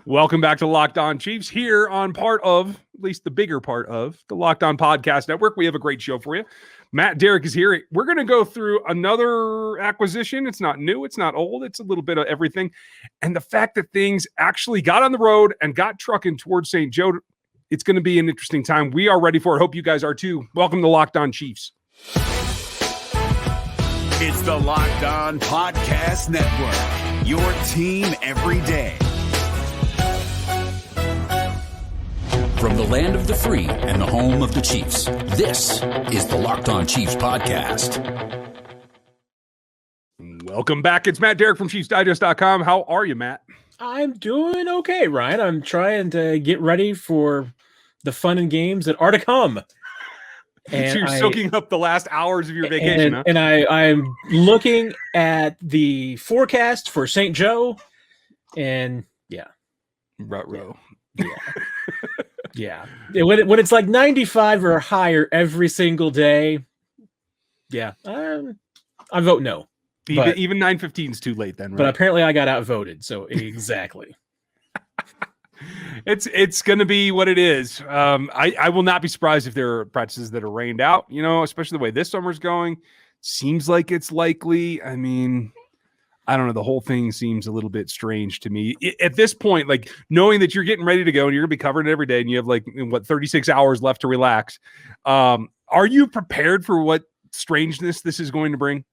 Welcome back to Locked On Chiefs here on part of, at least the bigger part of, the Locked On Podcast Network. We have a great show for you. Matt, Derrick is here. We're going to go through another acquisition. It's not new. It's not old. It's a little bit of everything. And the fact that things actually got on the road and got trucking towards St. Joe, it's going to be an interesting time. We are ready for it. Hope you guys are too. Welcome to Locked On Chiefs. It's the Locked On Podcast Network, your team every day. From the land of the free and the home of the Chiefs, this is the Locked On Chiefs podcast. Welcome back. It's Matt Derrick from ChiefsDigest.com. How are you, Matt? I'm doing okay, Ryan. I'm trying to get ready for the fun and games that are to come. And so you're soaking up the last hours of your vacation, huh? And I'm looking at the forecast for St. Joe, and yeah. Ruh-roh. Yeah. Yeah. When it's like 95 or higher every single day, yeah, I vote no. Even 9:15 is too late then, right? But apparently I got outvoted, so exactly. It's going to be what it is. I will not be surprised if there are practices that are rained out, especially the way this summer's going. Seems like it's likely. I mean, I don't know. The whole thing seems a little bit strange to me at this point, like knowing that you're getting ready to go and you're gonna be covering it every day and you have 36 hours left to relax. Are you prepared for what strangeness this is going to bring?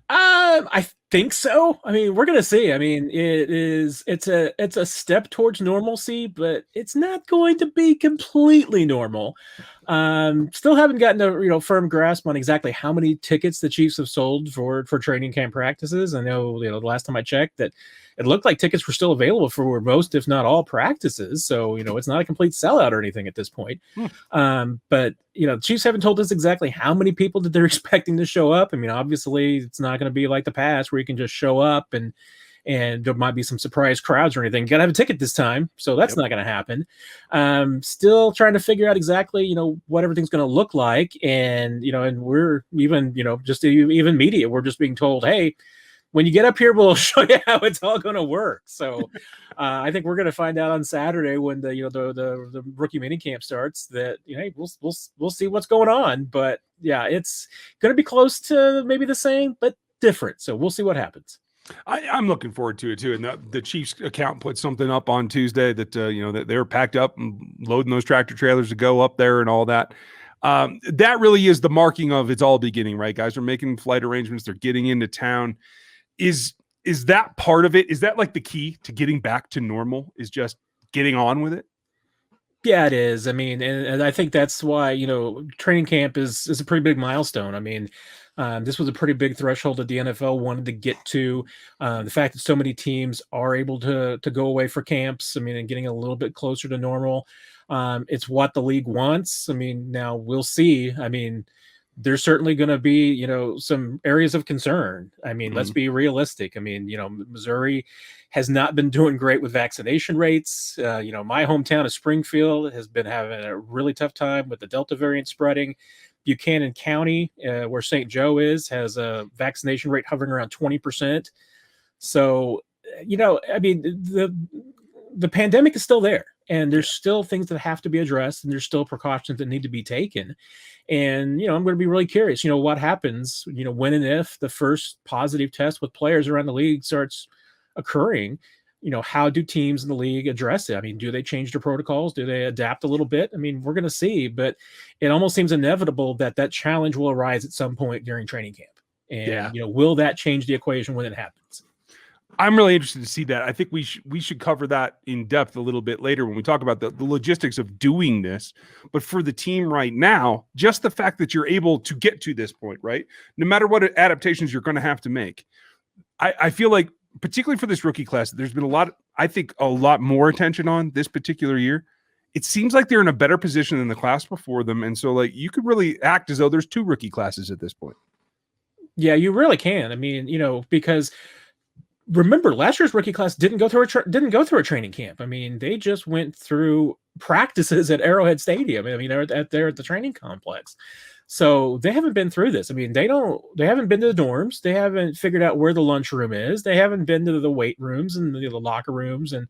I think so. I mean, we're going to see. I mean, it's a step towards normalcy, but it's not going to be completely normal. Still haven't gotten a firm grasp on exactly how many tickets the Chiefs have sold for training camp practices. I know, the last time I checked that it looked like tickets were still available for most, if not all, practices. So, it's not a complete sellout or anything at this point. But, the Chiefs haven't told us exactly how many people that they're expecting to show up. I mean, obviously, it's not going to be like the past where you can just show up and there might be some surprise crowds or anything. You got to have a ticket this time. So that's not going to happen. Still trying to figure out exactly, what everything's going to look like. And, and we're even, even media, we're just being told, hey, when you get up here, we'll show you how it's all going to work. So I think we're going to find out on Saturday when the rookie minicamp starts that, hey, we'll see what's going on. But yeah, it's going to be close to maybe the same, but different. So we'll see what happens. I'm looking forward to it too. And the Chiefs account put something up on Tuesday that, that they're packed up and loading those tractor trailers to go up there and all that. That really is the marking of it's all beginning, right? Guys are making flight arrangements. They're getting into town. Is that part of it? Is that like the key to getting back to normal, is just getting on with it? Yeah, it is. I mean, and I think that's why, training camp is a pretty big milestone. I mean, this was a pretty big threshold that the NFL wanted to get to. The fact that so many teams are able to go away for camps, I mean, and getting a little bit closer to normal. It's what the league wants. I mean, now we'll see. I mean, there's certainly going to be, some areas of concern. I mean, let's be realistic. I mean, Missouri has not been doing great with vaccination rates. My hometown of Springfield has been having a really tough time with the Delta variant spreading. Buchanan County, where St. Joe is, has a vaccination rate hovering around 20%. So, I mean, the pandemic is still there. And there's still things that have to be addressed, and there's still precautions that need to be taken. And, I'm going to be really curious, what happens, when and if the first positive test with players around the league starts occurring. How do teams in the league address it? I mean, do they change their protocols? Do they adapt a little bit? I mean, we're going to see, but it almost seems inevitable that challenge will arise at some point during training camp. And, will that change the equation when it happens? I'm really interested to see that. I think we should cover that in depth a little bit later when we talk about the logistics of doing this. But for the team right now, just the fact that you're able to get to this point, right? No matter what adaptations you're going to have to make, I feel like, particularly for this rookie class, there's been a lot more attention on this particular year. It seems like they're in a better position than the class before them. And so, you could really act as though there's two rookie classes at this point. Yeah, you really can. I mean, because remember, last year's rookie class didn't go through a training camp. I mean, they just went through practices at Arrowhead Stadium. I mean, they're at the training complex. So they haven't been through this. I mean, they haven't been to the dorms. They haven't figured out where the lunchroom is. They haven't been to the weight rooms and the locker rooms and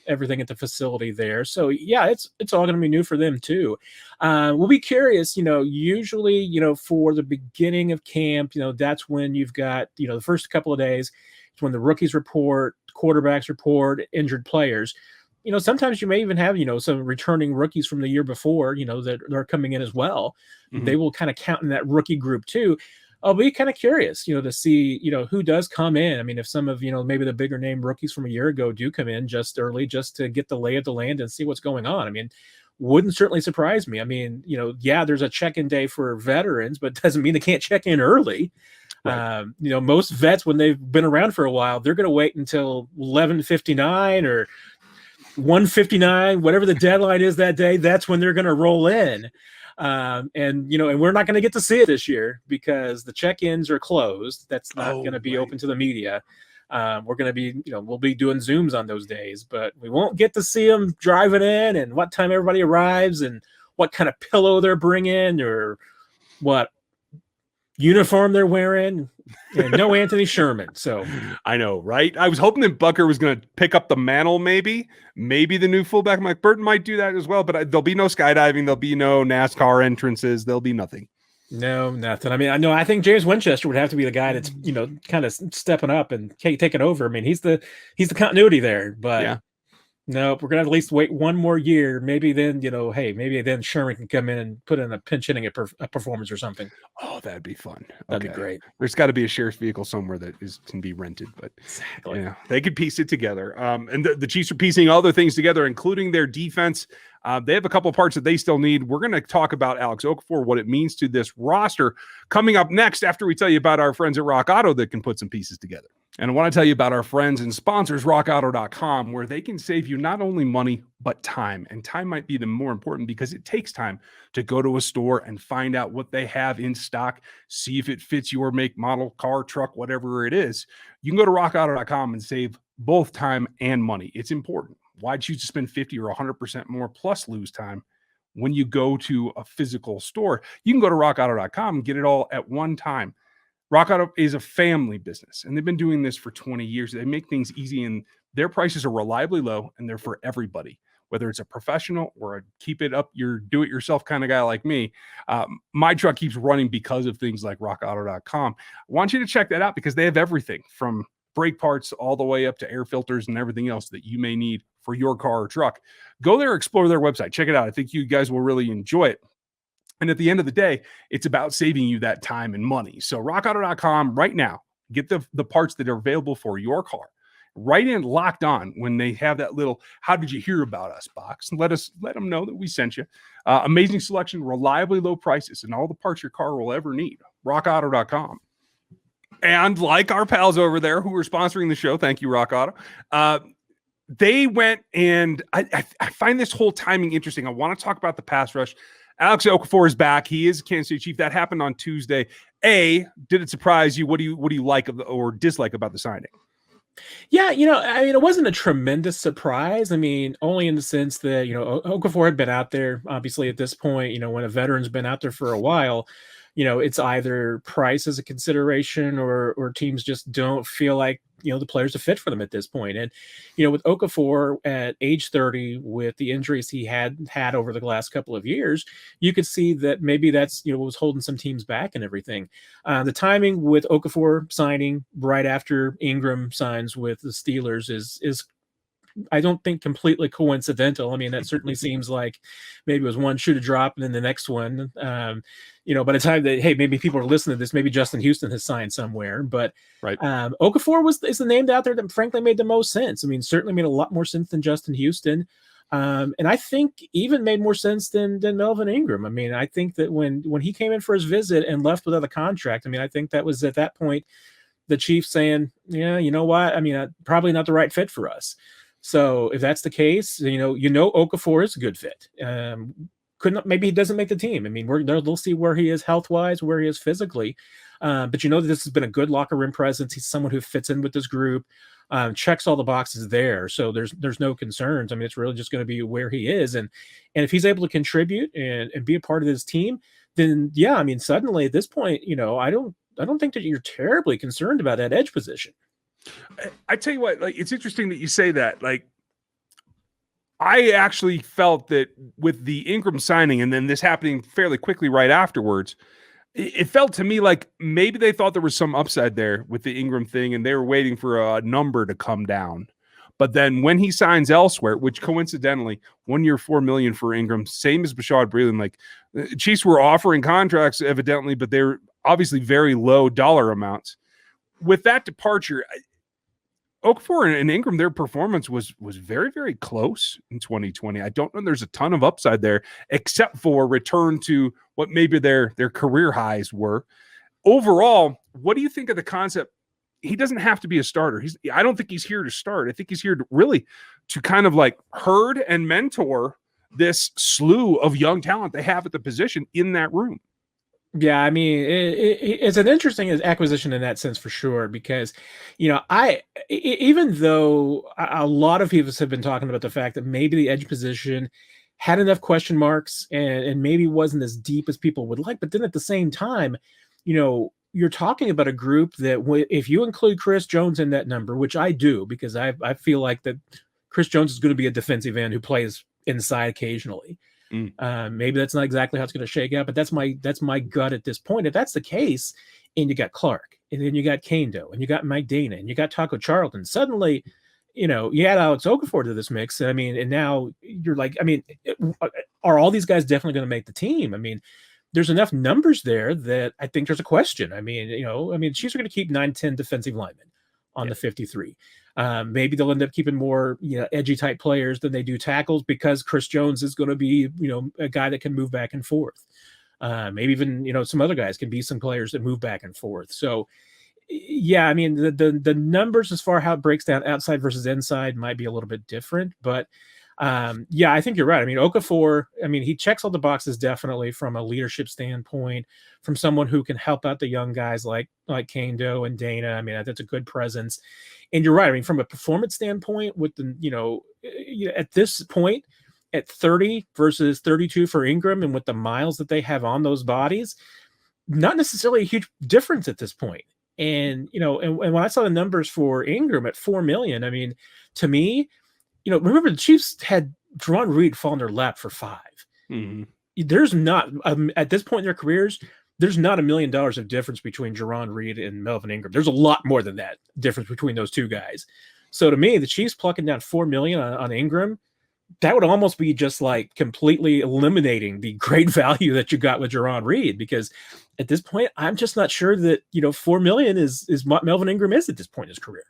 everything at the facility there. So yeah, it's all going to be new for them too. We'll be curious, usually, for the beginning of camp, that's when you've got, the first couple of days, it's when the rookies report, quarterbacks report, injured players. Sometimes you may even have, some returning rookies from the year before, that are coming in as well. Mhm. They will kind of count in that rookie group too. I'll be kind of curious, to see, who does come in. I mean, if some of, maybe the bigger name rookies from a year ago do come in just early, just to get the lay of the land and see what's going on. I mean, wouldn't certainly surprise me. I mean, yeah, there's a check-in day for veterans, but it doesn't mean they can't check in early. Right. Most vets, when they've been around for a while, they're going to wait until 11:59 or 1:59, whatever the deadline is that day. That's when they're going to roll in. And we're not going to get to see it this year because the check-ins are closed. That's not going to be open to the media. We're going to be, we'll be doing Zooms on those days, but we won't get to see them driving in and what time everybody arrives and what kind of pillow they're bringing or what uniform they're wearing, and no Anthony Sherman. So I know, right? I was hoping that Bucker was going to pick up the mantle. Maybe the new fullback Mike Burton might do that as well. But there'll be no skydiving. There'll be no NASCAR entrances. There'll be nothing. No, nothing. I mean, I think James Winchester would have to be the guy that's kind of stepping up and taking over. I mean, he's the continuity there. But yeah. Nope, we're gonna at least wait one more year. Maybe then, maybe then Sherman can come in and put in a pinch hitting a performance or something. Oh, that'd be fun. That'd be great. There's got to be a sheriff's vehicle somewhere that can be rented, but exactly. Yeah, they could piece it together. And the Chiefs are piecing other things together, including their defense. They have a couple of parts that they still need. We're going to talk about Alex Okafor, what it means to this roster, coming up next after we tell you about our friends at Rock Auto that can put some pieces together. And I want to tell you about our friends and sponsors, rockauto.com, where they can save you not only money, but time. And time might be the more important because it takes time to go to a store and find out what they have in stock, see if it fits your make, model, car, truck, whatever it is. You can go to rockauto.com and save both time and money. It's important. Why choose to spend 50 or 100% more plus lose time when you go to a physical store? You can go to rockauto.com and get it all at one time. Rock Auto is a family business, and they've been doing this for 20 years. They make things easy, and their prices are reliably low, and they're for everybody, whether it's a professional or a keep it up, your do-it-yourself kind of guy like me. My truck keeps running because of things like rockauto.com. I want you to check that out because they have everything from brake parts all the way up to air filters and everything else that you may need for your car or truck. Go there, explore their website. Check it out. I think you guys will really enjoy it. And at the end of the day, it's about saving you that time and money. So rockauto.com right now, get the parts that are available for your car. Right in Locked On when they have that little "How did you hear about us?" box, and let them know that we sent you. Amazing selection, reliably low prices, and all the parts your car will ever need. rockauto.com. And like our pals over there who are sponsoring the show, thank you, Rock Auto. They went and I find this whole timing interesting. I want to talk about the pass rush. Alex Okafor is back. He is a Kansas City Chief. That happened on Tuesday. Did it surprise you? What do you like or dislike about the signing? Yeah, it wasn't a tremendous surprise. I mean, only in the sense that, Okafor had been out there, obviously, at this point, when a veteran's been out there for a while, it's either price as a consideration or teams just don't feel like, the players are fit for them at this point. And, with Okafor at age 30, with the injuries he had over the last couple of years, you could see that maybe that's, what was holding some teams back and everything. The timing with Okafor signing right after Ingram signs with the Steelers is I don't think completely coincidental. I mean, that certainly seems like maybe it was one shoe to drop and then the next one, by the time that, hey, maybe people are listening to this, maybe Justin Houston has signed somewhere, but right. Okafor is the name out there that frankly made the most sense. I mean, certainly made a lot more sense than Justin Houston. And I think even made more sense than Melvin Ingram. I mean, I think that when he came in for his visit and left without a contract, I mean, I think that was at that point, the Chiefs saying, yeah, you know what? I mean, probably not the right fit for us. So if that's the case, Okafor is a good fit. Maybe he doesn't make the team. I mean, we'll see where he is health-wise, where he is physically. But that this has been a good locker room presence. He's someone who fits in with this group, checks all the boxes there. So there's no concerns. I mean, it's really just going to be where he is. And if he's able to contribute and be a part of this team, then yeah, I mean, suddenly at this point, I don't think that you're terribly concerned about that edge position. I tell you what, like, it's interesting that you say that. Like, I actually felt that with the Ingram signing and then this happening fairly quickly right afterwards, it felt to me like maybe they thought there was some upside there with the Ingram thing and they were waiting for a number to come down. But then when he signs elsewhere, which coincidentally, 1 year, $4 million for Ingram, same as Bashaud Breeland, like Chiefs were offering contracts evidently, but they're obviously very low dollar amounts. With that departure, Okafor and Ingram, their performance was very, very close in 2020. I don't know there's a ton of upside there, except for return to what maybe their career highs were. Overall, what do you think of the concept? He doesn't have to be a starter. I don't think he's here to start. I think he's here to kind of like herd and mentor this slew of young talent they have at the position in that room. Yeah, I mean, it's an interesting acquisition in that sense for sure, because, even though a lot of people have been talking about the fact that maybe the edge position had enough question marks and maybe wasn't as deep as people would like, but then at the same time, you're talking about a group that if you include Chris Jones in that number, which I do, because I feel like that Chris Jones is going to be a defensive end who plays inside occasionally. Maybe that's not exactly how it's going to shake out, but that's my gut at this point. If that's the case, and you got Clark, and then you got Kando, and you got Mike Dana, and you got Taco Charlton, suddenly, you add Alex Okafor to this mix. I mean, and now you're like, I mean, are all these guys definitely going to make the team? I mean, there's enough numbers there that I think there's a question. I mean, Chiefs are going to keep 9-10 defensive linemen on the 53. Maybe they'll end up keeping more, edgy type players than they do tackles, because Chris Jones is going to be, a guy that can move back and forth. Maybe even, some other guys can be some players that move back and forth. So, yeah, I mean, the numbers as far how it breaks down outside versus inside might be a little bit different, but yeah, I think you're right. I mean, Okafor, he checks all the boxes definitely from a leadership standpoint, from someone who can help out the young guys like Kando and Dana. I mean, that's a good presence. And you're right. I mean, from a performance standpoint, with the, at this point, at 30 versus 32 for Ingram, and with the miles that they have on those bodies, not necessarily a huge difference at this point. And, and when I saw the numbers for Ingram at $4 million, I mean, to me, remember the Chiefs had Jerron Reed fall in their lap for $5 million. Mm-hmm. There's not, at this point in their careers, there's not $1 million of difference between Jerron Reed and Melvin Ingram. There's a lot more than that difference between those two guys. So to me, the Chiefs plucking down $4 million on Ingram, that would almost be just like completely eliminating the great value that you got with Jerron Reed, because at this point, I'm just not sure that, $4 million is what Melvin Ingram is at this point in his career.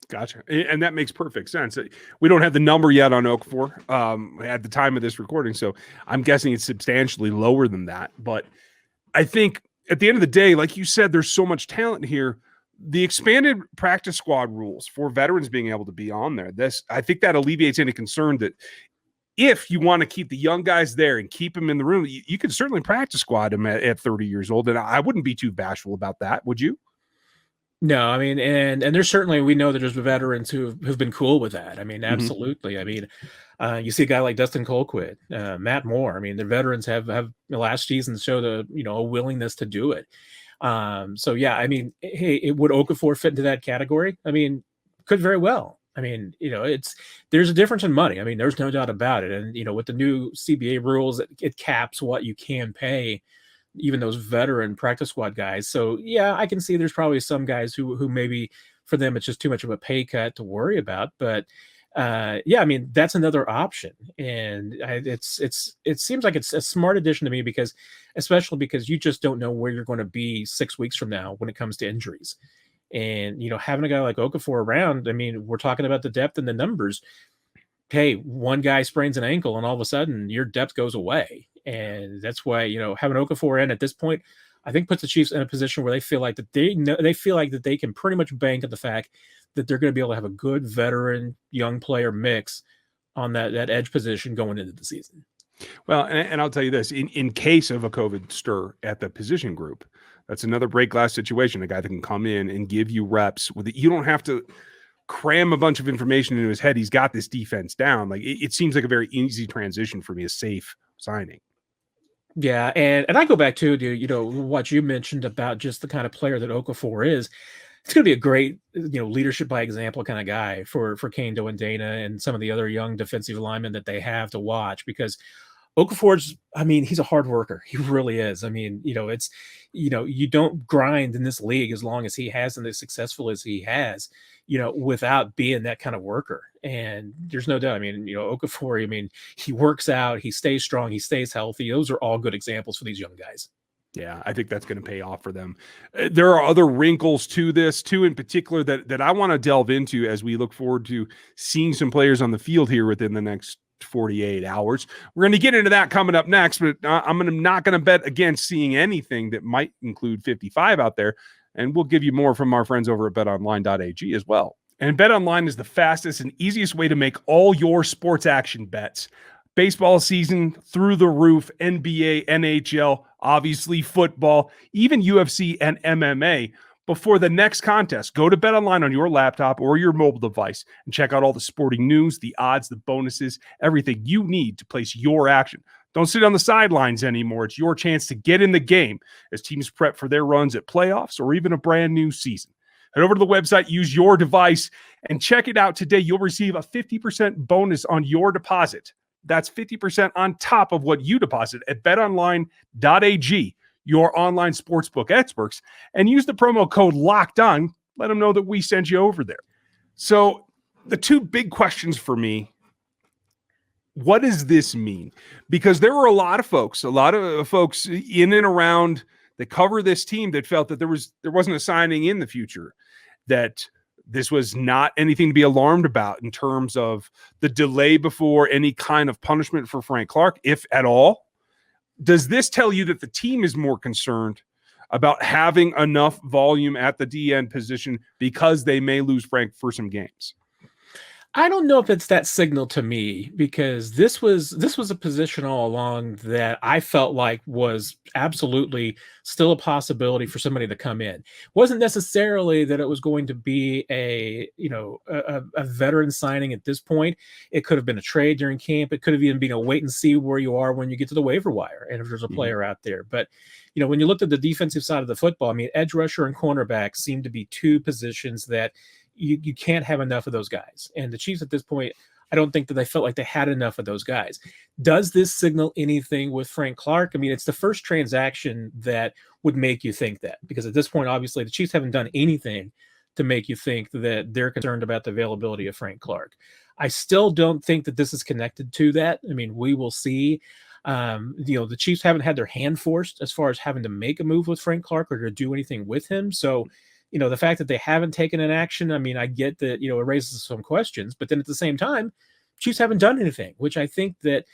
Gotcha. And that makes perfect sense. We don't have the number yet on Okafor at the time of this recording, so I'm guessing it's substantially lower than that. But I think at the end of the day, like you said, there's so much talent here. The expanded practice squad rules for veterans being able to be on there, I think that alleviates any concern that if you want to keep the young guys there and keep them in the room, you can certainly practice squad them at 30 years old. And I wouldn't be too bashful about that. Would you? No, I mean, and there's certainly, we know that there's veterans who've been cool with that. I mean, absolutely. Mm-hmm. I mean, you see a guy like Dustin Colquitt, Matt Moore. I mean, the veterans have last season showed a willingness to do it. So yeah, I mean, hey, would Okafor fit into that category? I mean, could very well. I mean, there's a difference in money. I mean, there's no doubt about it. And, with the new CBA rules, it caps what you can pay even those veteran practice squad guys. So yeah, I can see there's probably some guys who maybe for them it's just too much of a pay cut to worry about. But yeah, I mean, that's another option, and it seems like it's a smart addition to me, because especially because you just don't know where you're going to be 6 weeks from now when it comes to injuries. And having a guy like Okafor around, I mean, we're talking about the depth and the numbers. Hey, one guy sprains an ankle and all of a sudden your depth goes away. And that's why, having Okafor in at this point, I think puts the Chiefs in a position where they feel like that they can pretty much bank on the fact that they're going to be able to have a good veteran young player mix on that edge position going into the season. Well, and I'll tell you this, in case of a COVID stir at the position group, that's another break glass situation, a guy that can come in and give you reps with it. You don't have to cram a bunch of information into his head. He's got this defense down. Like it seems like a very easy transition for me, a safe signing. Yeah, and I go back to what you mentioned about just the kind of player that Okafor is. It's going to be a great, leadership by example kind of guy for Kane Dana and some of the other young defensive linemen that they have to watch, because Okafor's, I mean, he's a hard worker. He really is. I mean, you don't grind in this league as long as he has and as successful as he has, without being that kind of worker. And there's no doubt. I mean, Okafor, I mean, he works out, he stays strong, he stays healthy. Those are all good examples for these young guys. Yeah, I think that's going to pay off for them. There are other wrinkles to this, too, in particular, that I want to delve into as we look forward to seeing some players on the field here within the next 48 hours. We're going to get into that coming up next, but I'm not going to bet against seeing anything that might include 55 out there, and we'll give you more from our friends over at BetOnline.ag as well. And BetOnline is the fastest and easiest way to make all your sports action bets. Baseball season through the roof, NBA, NHL, obviously football, even UFC and MMA. Before the next contest, go to BetOnline on your laptop or your mobile device and check out all the sporting news, the odds, the bonuses, everything you need to place your action. Don't sit on the sidelines anymore. It's your chance to get in the game as teams prep for their runs at playoffs or even a brand new season. Head over to the website, use your device, and check it out today. You'll receive a 50% bonus on your deposit. That's 50% on top of what you deposit at betonline.ag, your online sportsbook experts, and use the promo code Locked On. Let them know that we sent you over there. So the two big questions for me, what does this mean? Because there were a lot of folks in and around that cover this team that felt that there wasn't a signing in the future, that this was not anything to be alarmed about in terms of the delay before any kind of punishment for Frank Clark, if at all. Does this tell you that the team is more concerned about having enough volume at the DN position because they may lose Frank for some games? I don't know if it's that signal to me, because this was a position all along that I felt like was absolutely still a possibility for somebody to come in. It wasn't necessarily that it was going to be a veteran signing at this point. It could have been a trade during camp. It could have even been a wait and see where you are when you get to the waiver wire and if there's a player out there. But when you looked at the defensive side of the football, I mean, edge rusher and cornerback seem to be two positions that you can't have enough of those guys. And the Chiefs at this point, I don't think that they felt like they had enough of those guys. Does this signal anything with Frank Clark? I mean, it's the first transaction that would make you think that, because at this point, obviously, the Chiefs haven't done anything to make you think that they're concerned about the availability of Frank Clark. I still don't think that this is connected to that. I mean, we will see. The Chiefs haven't had their hand forced as far as having to make a move with Frank Clark or to do anything with him. So, the fact that they haven't taken an action, I mean, I get that, it raises some questions, but then at the same time, Chiefs haven't done anything, which I think that,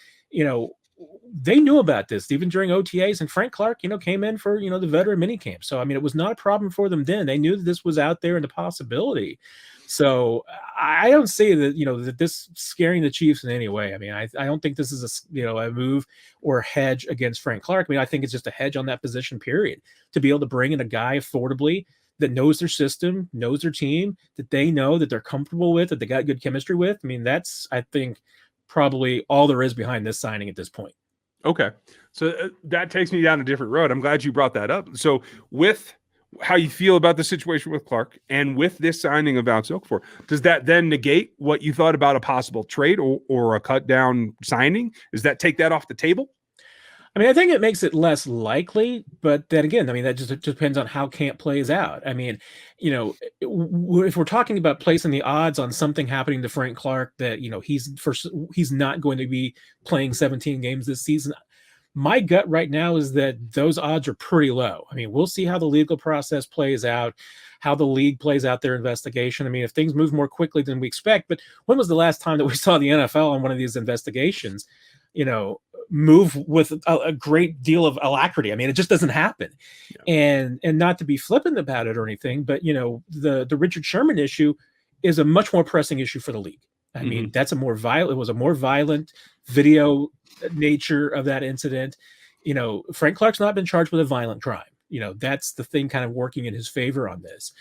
they knew about this even during OTAs, and Frank Clark, came in for, the veteran minicamp. So, I mean, it was not a problem for them then. They knew that this was out there and a possibility. So I don't see that, that this scaring the Chiefs in any way. I mean, I don't think this is a move or a hedge against Frank Clark. I mean, I think it's just a hedge on that position, period, to be able to bring in a guy affordably that knows their system, knows their team, that they know, that they're comfortable with, that they got good chemistry with. I mean, that's, I think, probably all there is behind this signing at this point. Okay. So that takes me down a different road. I'm glad you brought that up. So with how you feel about the situation with Clark and with this signing of Alex Okafor, does that then negate what you thought about a possible trade or a cut down signing? Does that take that off the table? I mean, I think it makes it less likely, but then again, I mean, that just depends on how camp plays out. I mean, if we're talking about placing the odds on something happening to Frank Clark, that, he's not going to be playing 17 games this season, my gut right now is that those odds are pretty low. I mean, we'll see how the legal process plays out, how the league plays out their investigation. I mean, if things move more quickly than we expect, but when was the last time that we saw the NFL on one of these investigations, move with a great deal of alacrity? I mean, it just doesn't happen. Yeah. And not to be flippant about it or anything, but the Richard Sherman issue is a much more pressing issue for the league. I mean, that's it was a more violent video nature of that incident. Frank Clark's not been charged with a violent crime. That's the thing kind of working in his favor on this.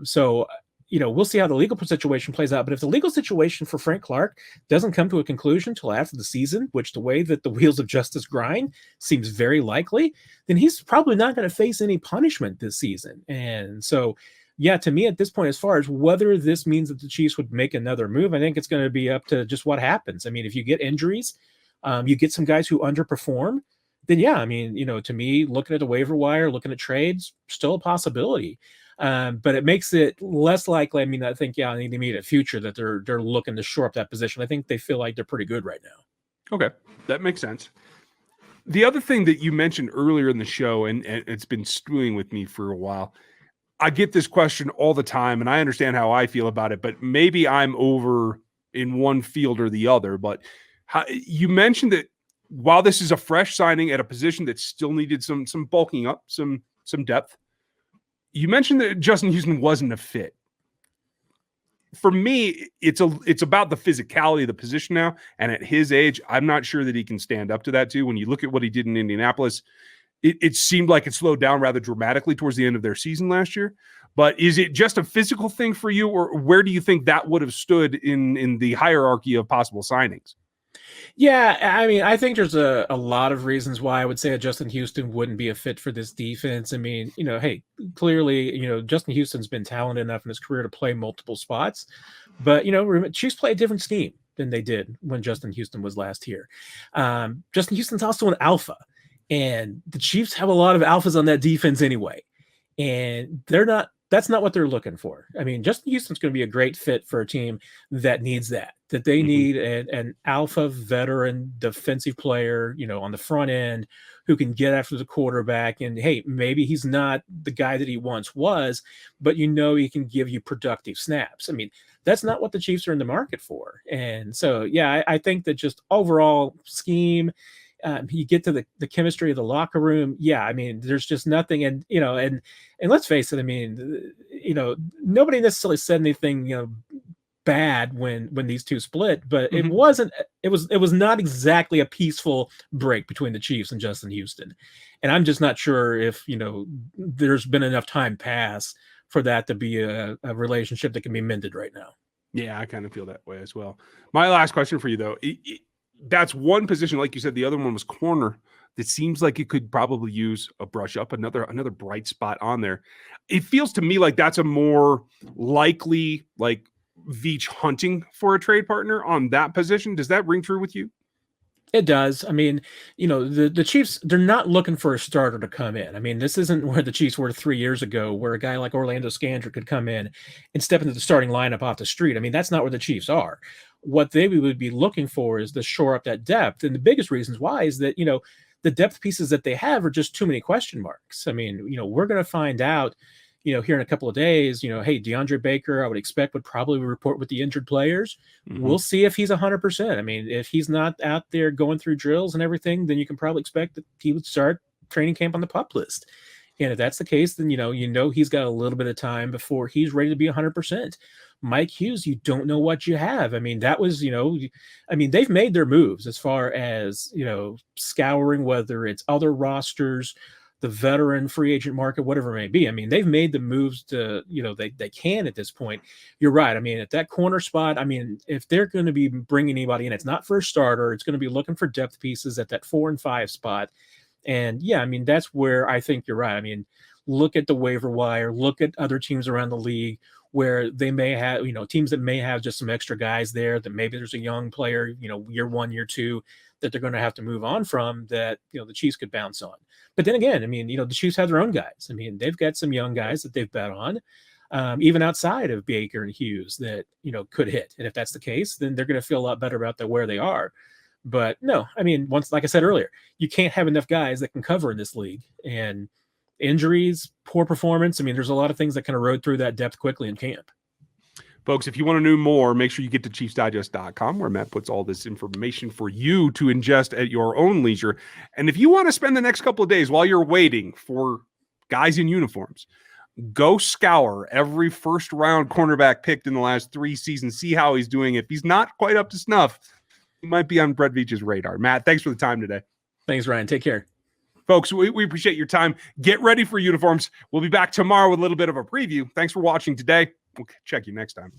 So we'll see how the legal situation plays out. But if the legal situation for Frank Clark doesn't come to a conclusion till after the season, which the way that the wheels of justice grind seems very likely, then he's probably not going to face any punishment this season. And so, yeah, to me at this point, as far as whether this means that the Chiefs would make another move, I think it's going to be up to just what happens. I mean, if you get injuries, you get some guys who underperform, then yeah, I mean, to me, looking at the waiver wire, looking at trades, still a possibility. But it makes it less likely. I mean, I think, in the immediate future that they're looking to shore up that position. I think they feel like they're pretty good right now. Okay, that makes sense. The other thing that you mentioned earlier in the show, and it's been stewing with me for a while, I get this question all the time, and I understand how I feel about it, but maybe I'm over in one field or the other. But you mentioned that while this is a fresh signing at a position that still needed some bulking up, some depth, you mentioned that Justin Houston wasn't a fit. For me, it's about the physicality of the position now, and at his age, I'm not sure that he can stand up to that too. When you look at what he did in Indianapolis, it seemed like it slowed down rather dramatically towards the end of their season last year. But is it just a physical thing for you, or where do you think that would have stood in the hierarchy of possible signings? Yeah, I mean, I think there's a lot of reasons why I would say that Justin Houston wouldn't be a fit for this defense. I mean, hey, clearly, Justin Houston's been talented enough in his career to play multiple spots, but, Chiefs play a different scheme than they did when Justin Houston was last here. Justin Houston's also an alpha, and the Chiefs have a lot of alphas on that defense anyway, and that's not what they're looking for. I mean, Justin Houston's going to be a great fit for a team that needs that they need an alpha veteran defensive player, on the front end who can get after the quarterback. And hey, maybe he's not the guy that he once was, but he can give you productive snaps. I mean, that's not what the Chiefs are in the market for. And so, yeah, I think that just overall scheme, you get to the chemistry of the locker room. Yeah, I mean, there's just nothing. And, and let's face it, I mean, nobody necessarily said anything, bad when these two split, but it was not exactly a peaceful break between the Chiefs and Justin Houston. And I'm just not sure if, there's been enough time pass for that to be a relationship that can be mended right now. Yeah, I kind of feel that way as well. My last question for you, though, that's one position, like you said, the other one was corner, that seems like it could probably use a brush up, another bright spot on there. It feels to me like that's a more likely, like, Veach hunting for a trade partner on that position. Does that ring true with you? It does. I mean, the Chiefs, they're not looking for a starter to come in. I mean, this isn't where the Chiefs were 3 years ago, where a guy like Orlando Scandrick could come in and step into the starting lineup off the street. I mean, that's not where the Chiefs are. What they would be looking for is to shore up that depth. And the biggest reasons why is that, the depth pieces that they have are just too many question marks. I mean, we're going to find out, here in a couple of days, hey, DeAndre Baker, I would expect would probably report with the injured players. We'll see if he's 100%. I mean, if he's not out there going through drills and everything, then you can probably expect that he would start training camp on the PUP list. And if that's the case, then, he's got a little bit of time before he's ready to be 100%. Mike Hughes, you don't know what you have. I mean, that was, they've made their moves as far as, scouring, whether it's other rosters, the veteran free agent market, whatever it may be. I mean, they've made the moves to, they can at this point. You're right. I mean, at that corner spot, I mean, if they're going to be bringing anybody in, it's not for a starter. It's going to be looking for depth pieces at that 4 and 5 spot. And yeah, I mean, that's where I think you're right. I mean, look at the waiver wire, look at other teams around the league where they may have, teams that may have just some extra guys there, that maybe there's a young player, year 1, year 2, that they're going to have to move on from, that, the Chiefs could bounce on. But then again, I mean, the Chiefs have their own guys. I mean, they've got some young guys that they've bet on, even outside of Baker and Hughes, that, could hit. And if that's the case, then they're going to feel a lot better about where they are. But no, I mean, like I said earlier, you can't have enough guys that can cover in this league. And injuries, poor performance, I mean, there's a lot of things that can erode through that depth quickly in camp. Folks, if you want to know more, make sure you get to ChiefsDigest.com, where Matt puts all this information for you to ingest at your own leisure. And if you want to spend the next couple of days while you're waiting for guys in uniforms, go scour every first-round cornerback picked in the last 3 seasons, see how he's doing. If he's not quite up to snuff, he might be on Brett Veach's radar. Matt, thanks for the time today. Thanks, Ryan. Take care. Folks, we appreciate your time. Get ready for uniforms. We'll be back tomorrow with a little bit of a preview. Thanks for watching today. We'll check you next time.